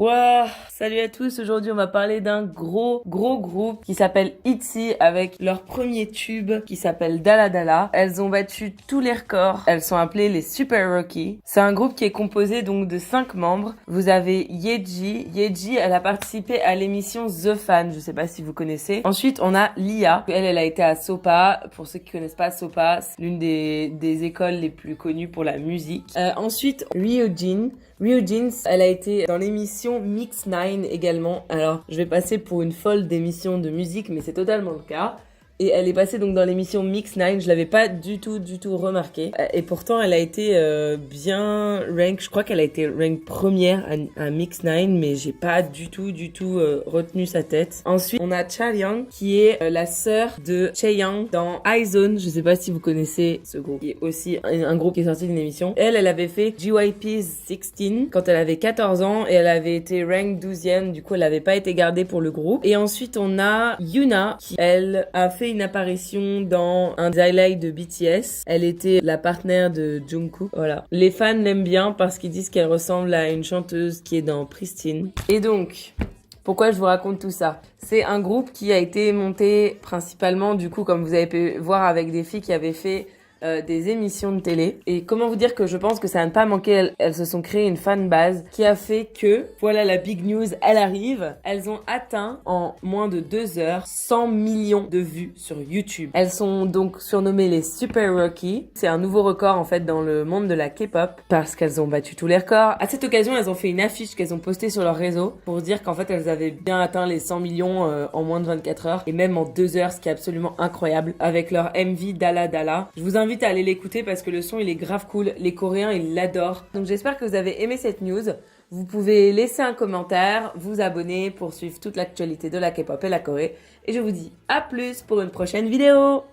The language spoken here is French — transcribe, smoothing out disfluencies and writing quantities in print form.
Waouh, salut à tous, aujourd'hui on va parler d'un gros groupe qui s'appelle ITZY avec leur premier tube qui s'appelle Dalla Dalla. Elles ont battu tous les records, elles sont appelées les Super Rookies. C'est un groupe qui est composé donc de 5 membres. Vous avez Yeji, elle a participé à l'émission The Fan, je sais pas si vous connaissez. Ensuite on a Lia, elle a été à SOPA, pour ceux qui connaissent pas SOPA, c'est l'une des écoles les plus connues pour la musique. Ensuite Ryujin, elle a été dans l'émission Mix 9 également. Alors, je vais passer pour une folle d'émission de musique, mais c'est totalement le cas. Et elle est passée donc dans l'émission Mix 9, je l'avais pas du tout remarqué. Et pourtant, elle a été bien rank, je crois qu'elle a été rank première à Mix 9, mais j'ai pas du tout retenu sa tête. Ensuite, on a Charyang, qui est la sœur de Chaeyoung dans iZone. Je sais pas si vous connaissez ce groupe, qui est aussi un groupe qui est sorti d'une émission. Elle avait fait JYP 16 quand elle avait 14 ans et elle avait été rank 12e, du coup elle avait pas été gardée pour le groupe. Et ensuite, on a Yuna, qui elle a fait une apparition dans un des highlights de BTS. Elle était la partenaire de Jungkook. Voilà. Les fans l'aiment bien parce qu'ils disent qu'elle ressemble à une chanteuse qui est dans Pristin. Et donc, pourquoi je vous raconte tout ça? C'est un groupe qui a été monté principalement, du coup, comme vous avez pu voir, avec des filles qui avaient fait des émissions de télé. Et comment vous dire que je pense que ça n'a pas manqué, elles se sont créées une fanbase qui a fait que, voilà la big news, elle arrive. Elles ont atteint en moins de 2 heures 100 millions de vues sur YouTube. Elles sont donc surnommées les Super Rookies. C'est un nouveau record en fait dans le monde de la K-pop parce qu'elles ont battu tous les records. À cette occasion, elles ont fait une affiche qu'elles ont postée sur leur réseau pour dire qu'en fait elles avaient bien atteint les 100 millions en moins de 24 heures et même en 2 heures, ce qui est absolument incroyable, avec leur MV Dalla Dalla. Je vous invite à aller l'écouter parce que le son il est grave cool, les Coréens ils l'adorent. Donc j'espère que vous avez aimé cette news. Vous pouvez laisser un commentaire, vous abonner pour suivre toute l'actualité de la K-pop et la Corée. Et je vous dis à plus pour une prochaine vidéo.